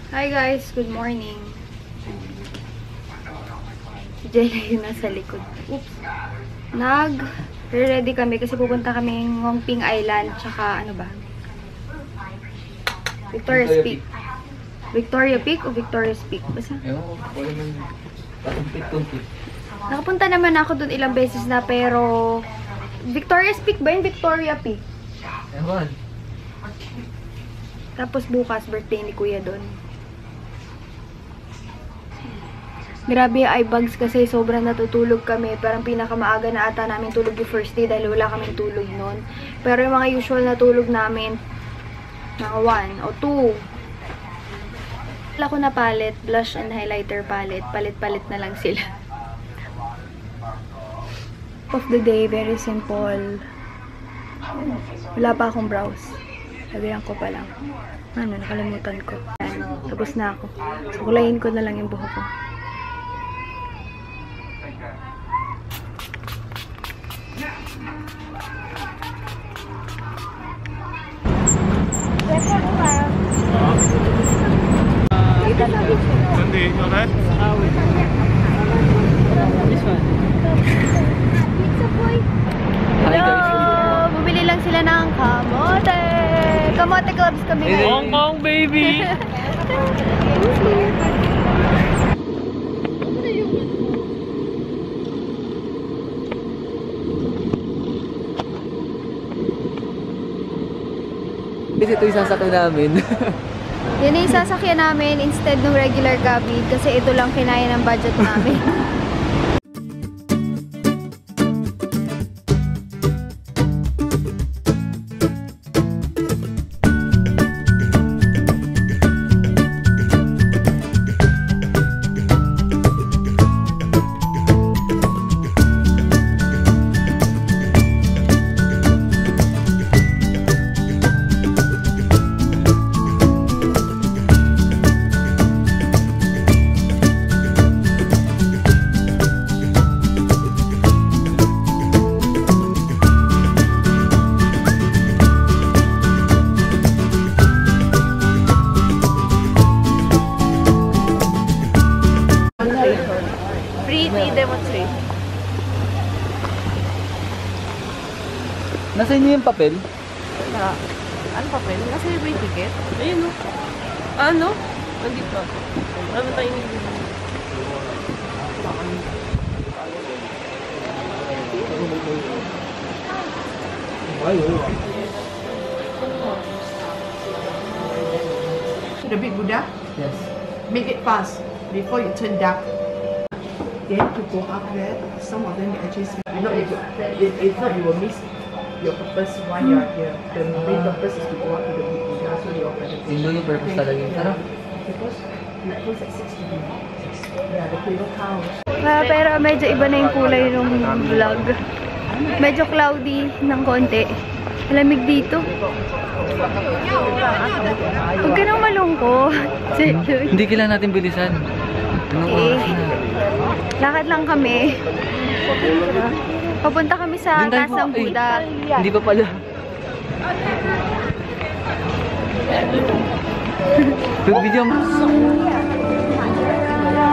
Hi guys, good morning. Si Jella yun nasa likod. Oops. Ready kami kasi pupunta kami Ngongping Island. Tsaka ano ba? Victoria's Peak. Victoria Peak o Victoria's Peak? Basta? Nakapunta naman ako dun ilang beses na pero Victoria's Peak ba yun? Victoria Peak? Ewan. Tapos bukas birthday ni Kuya dun. Grabe yung eye bags kasi sobrang natutulog kami. Parang pinakamaaga na ata namin tulog yung first day dahil wala kaming tulog nun. Pero yung mga usual na tulog namin, mga 1 o 2. Wala ko na palette, blush and highlighter palette. Palit-palit na lang sila. Of the day, very simple. Wala pa akong brows. Sabihan ko pa lang. Ano, nakalimutan ko. Tapos na ako. So, kulayin ko na lang yung buhok ko. Sunday, okay? This one. Hello! Bumili lang sila ng kamote! Kamote clubs kami ngayon. Hong Kong, baby! Kasi ito yung sasakyan namin. Yan yung sasakyan namin instead ng regular cabin kasi ito lang kinaya ng budget namin. Demonstration. Nasa inyo yung papel? Ano papel? Nasa yung ticket? Ayun o. Ano? Nandito. Ano tayo nandito? The big Buddha, Yes. make it fast before you turn dark. Then to go up there, some of them they actually speak. You know, if not, you will miss your purpose why you are here. The main purpose is to go up to the big Buddha, so your presence. Yun yung purpose talaga yun. Ano? Because you close at 6 p.m. Yeah, the cable car. Pero medyo iba na yung kulay ng vlog. Medyo cloudy ng konti. Malamig dito. Huwag ka nang malungkot. Hindi kailangan natin bilisan. Anong oras na? Lakad lang kami. Papunta kami sa taas ng Buddha. Hindi pa pala. Video mo.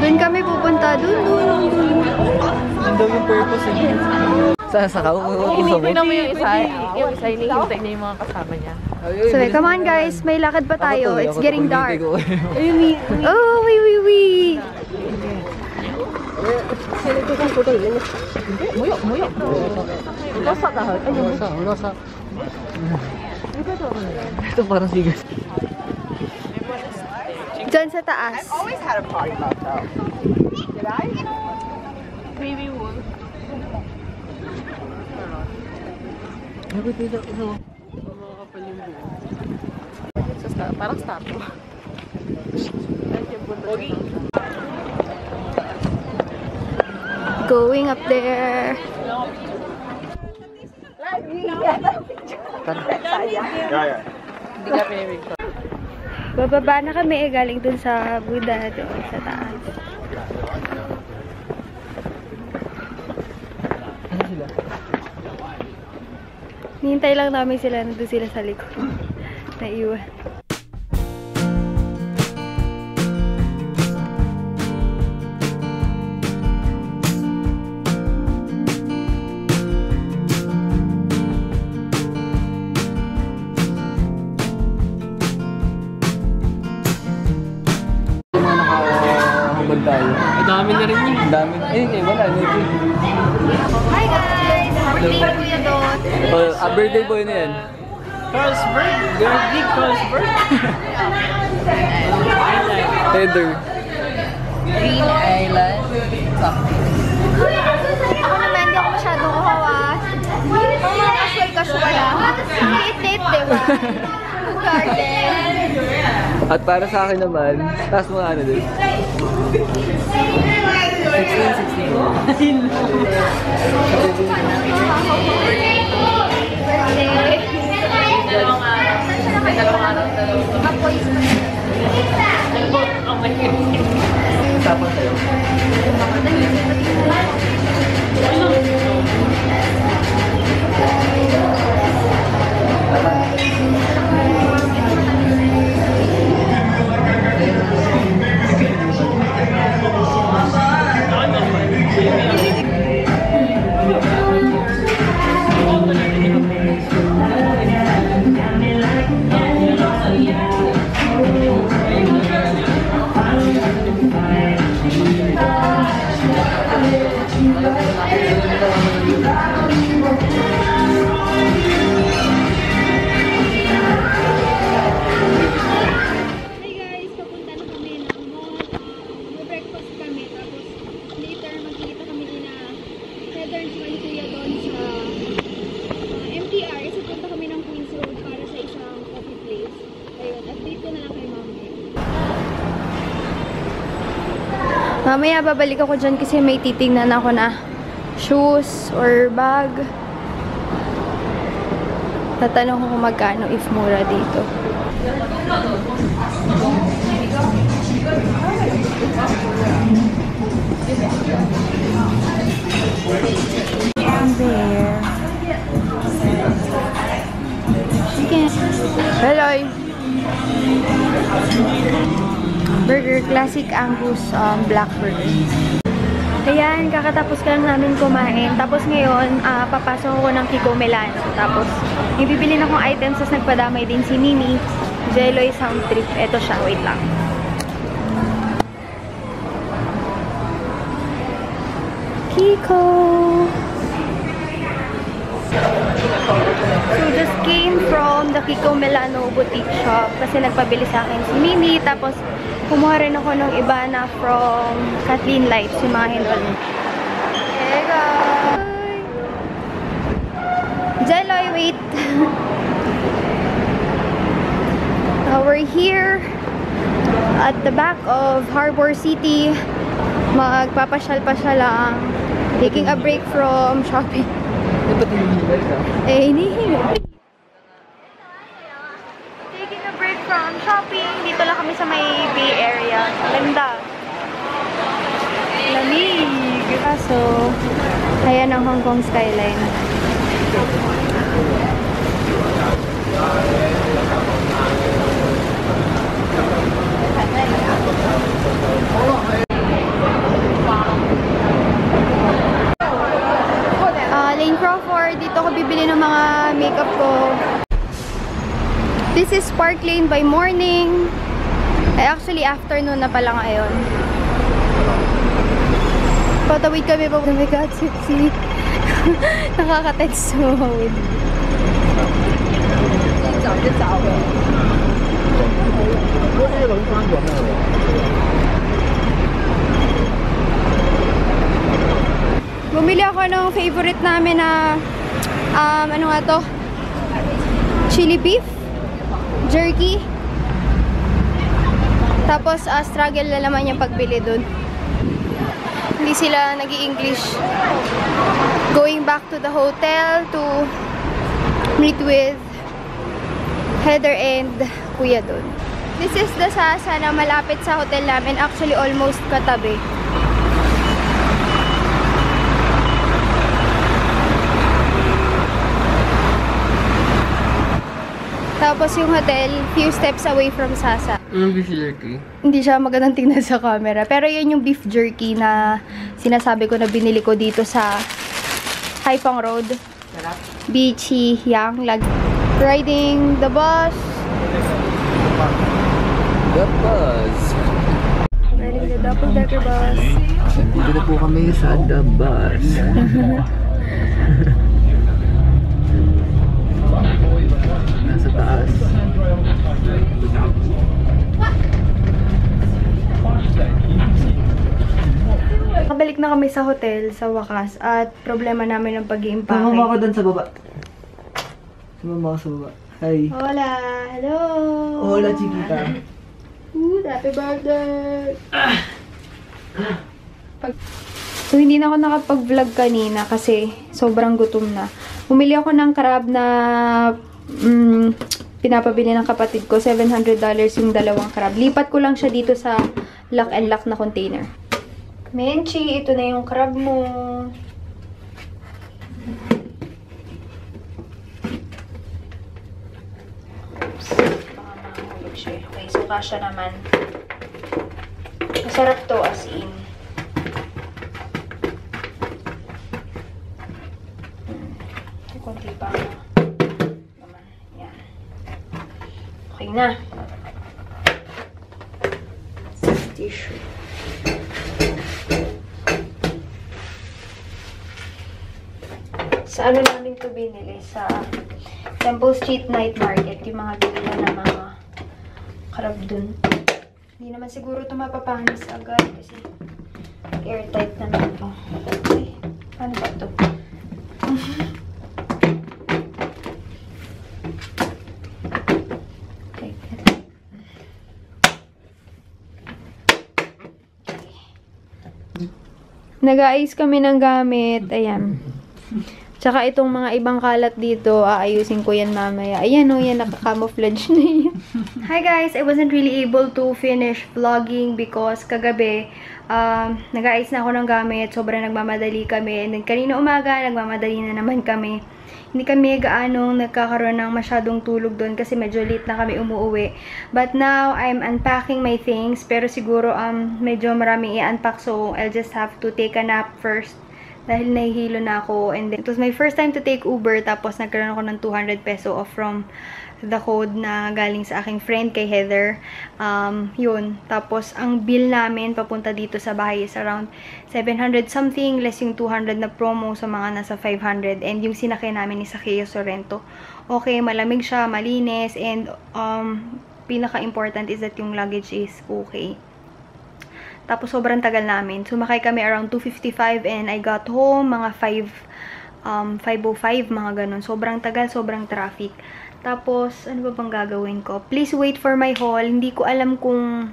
Doon kami pupunta. Doon. Ang daw yung purpose eh. Sasakaw? Tingnan mo yung isa. Yung isa, hinihintay niya yung mga kasama niya. So, come on guys. May lakad pa tayo. It's getting dark. Oh, wait. Muyok. Losa ka. Losa. Ito parang sigas. Diyan sa taas. Always had a party about that. Did I? Baby wool. Parang statue. Going up there. Hindi ka pinipicture. Bababa na kami galing dun sa Buddha doon sa taas. Ano sila? Nihintay lang namin sila, nandun sila sa likod. Naiwan. tayo. Ang dami na rin yun. Ang dami. Eh, wala. Nito. Hi guys! Birthday ni Kuya Dot. Birthday boy na yan. Carlsberg. You're big Carlsberg. Heather. Green Island. Ako naman, hindi ako masyadong kahawas. Mga casual lang. Lit-lit, diba? Garden. At para sa akin naman, taas mo ano din. 16. Tapos sa'yo. Mamaya babalik ako dyan kasi may titingnan ako na shoes or bag. Tatanong ko kung magkano if mura dito. There. Chicken. Hello. Burger, classic Angus black burger. Ayan, kakatapos ka lang namin kumain. Tapos ngayon, papasok ako ng Kiko Milano. Tapos, ibibili na akong items. Tapos nagpadamay din si Mimi. Jeloy Sound Trip. Ito siya, wait lang. Kiko! So, just came from the Kiko Milano boutique shop. Kasi nagpabili sa akin si Mimi. Tapos, kumuha rin ako ng iba na from Kathleen Lights, yung mga hinol. Hey guys! Jeloy, wait! We're here at the back of Harbor City. Magpapasyal-pasyal lang. Taking a break from shopping. Dapat hinihingal ka. Eh, hinihingal. Taking a break from shopping. Dito lang kami sa may Bay Area. Ganda. Lamig. So, ayan ang Hong Kong skyline. Lane Crawford. Dito ako bibili ng mga makeup ko. This is Park Lane by morning. Actually, afternoon na pala ngayon. Patawid kami pa. Oh my God, sexy. Nakaka-text mode. Bumili ako ng favorite namin na ano nga to? Chili beef jerky. Tapos struggle na naman yung pagbili dun. Hindi sila nag-i-English. Going back to the hotel to meet with Heather and Kuya dun. This is the Sasa na malapit sa hotel namin. Actually, almost katabi. Tapos yung hotel, few steps away from Sasa. Beef jerky. Hindi siya magandang tingnan sa camera. Pero yun yung beef jerky na sinasabi ko na binili ko dito sa Haipang Road. Beachy, Yang, riding the bus. The bus. Galing na double-decker bus. Dito na po kami sa The Bus. Nasa taas. Nakabalik na kami sa hotel, sa wakas, at problema namin ng pag-iimpake. Sumama ka doon sa baba. Sumama ka sa baba. Hi. Hola! Hello! Hola, chiquita. Happy birthday! So, hindi na ako nakapag-vlog kanina kasi sobrang gutom na. Bumili ako ng crab na pinapabili ng kapatid ko. $700 yung dalawang crab. Lipat ko lang siya dito sa lock and lock na container. Menchi, ito na yung crab mo. Oops. Baka mahulog siya. Okay, so kasha naman. Masarap to as in. Kunti pa naman. Yan. Okay na. Tissue. Sa ano namin to binili? Sa Temple Street Night Market. Yung mga binili na mga crab dun. Hindi naman siguro ito mapapanis agad kasi airtight naman ito. Okay. Ano ba ito? Nag-aayos kami ng gamit. Ayan. Tsaka itong mga ibang kalat dito, aayusin ko yan mamaya. Ayan o, yan, naka-camouflage na yan. Hi guys! I wasn't really able to finish vlogging because kagabi, nag-aayos na ako ng gamit. Sobrang nagmamadali kami. And then kanina umaga, nagmamadali na naman kami. Hindi kami gaanong nagkakaroon ng masyadong tulog doon kasi medyo late na kami umuwi. But now, I'm unpacking my things. Pero siguro, medyo maraming i-unpack. So, I'll just have to take a nap first. Dahil nahihilo na ako. And then, it was my first time to take Uber. Tapos, nagkaroon ako ng 200 peso off from the code na galing sa aking friend kay Heather. Yun. Tapos, ang bill namin papunta dito sa bahay is around 700 something. Less yung 200 na promo sa mga nasa 500. And yung sinakay namin is sa Kia Sorrento. Okay, malamig siya, malinis. And, pinaka-important is that yung luggage is okay. Tapos, sobrang tagal namin. Sumakay kami around 2:55 and I got home mga 5:05, mga ganun. Sobrang tagal, sobrang traffic. Tapos, ano ba bang gagawin ko? Please wait for my haul. Hindi ko alam kung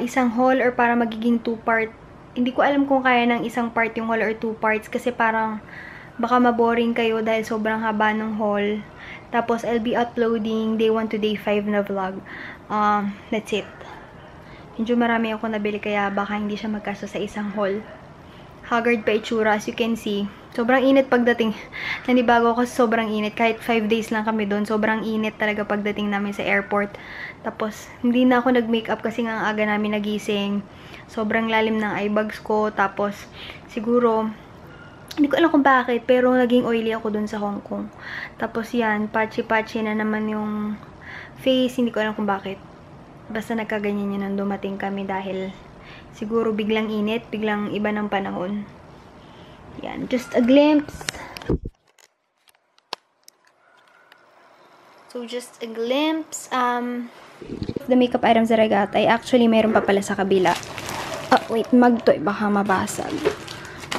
isang haul or para magiging 2-part. Hindi ko alam kung kaya ng isang part yung haul or 2 parts kasi parang baka maboring kayo dahil sobrang haba ng haul. Tapos, I'll be uploading day 1 to day 5 na vlog. That's it. Medyo marami ako nabili kaya baka hindi siya magkasya sa isang haul. Haggard pa itsura, as you can see. Sobrang init pagdating. Nanibago ako sa sobrang init. Kahit 5 days lang kami doon, sobrang init talaga pagdating namin sa airport. Tapos, hindi na ako nag-makeup kasi nga ang aga namin nagising. Sobrang lalim ng eye bags ko. Tapos, siguro, hindi ko alam kung bakit, pero naging oily ako doon sa Hong Kong. Tapos yan, patchy-patchy na naman yung face. Hindi ko alam kung bakit. Basta nagkaganyan yun nang dumating kami dahil siguro biglang init, biglang iba ng panahon. Yan, just a glimpse. So, just a glimpse. The makeup items that I got, ay actually meron pa pala sa kabila. Oh, wait, magtoy, baka mabasag.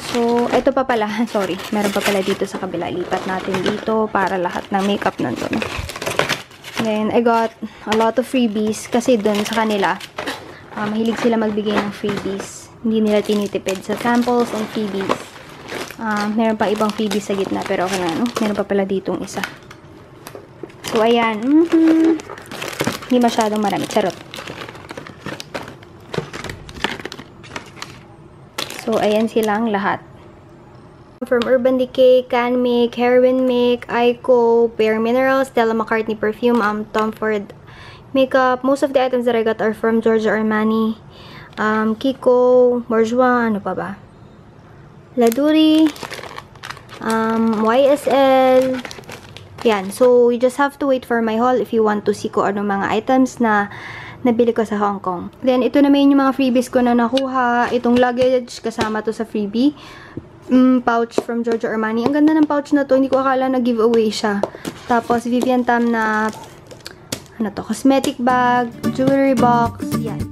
So, ito pa pala, sorry, meron pa pala dito sa kabila. Lipat natin dito para lahat ng makeup nandun. Then, I got a lot of freebies kasi dun sa kanila, mahilig sila magbigay ng freebies. Hindi nila tinitipid sa samples and freebies. Meron pa ibang freebies sa gitna pero okay na, no? Meron pa pala ditong isa. So, ayan. Hindi masyadong marami. Charot. So, ayan silang lahat. From Urban Decay, Canmake, Heroin Make, Aiko, Bare Minerals, Stella McCartney Perfume, Tom Ford Makeup. Most of the items that I got are from Giorgio Armani, Kiko, Bourjois, ano pa ba? Laduri, YSL. Yan. So, you just have to wait for my haul if you want to see ko ano mga items na nabili ko sa Hong Kong. Then, ito naman yung mga freebies ko na nakuha. Itong luggage, kasama to sa freebie. Pouch from Giorgio Armani. Ang ganda ng pouch na to. Hindi ko akala na giveaway siya. Tapos, Vivienne Tam na, ano to, cosmetic bag, jewelry box. Yan.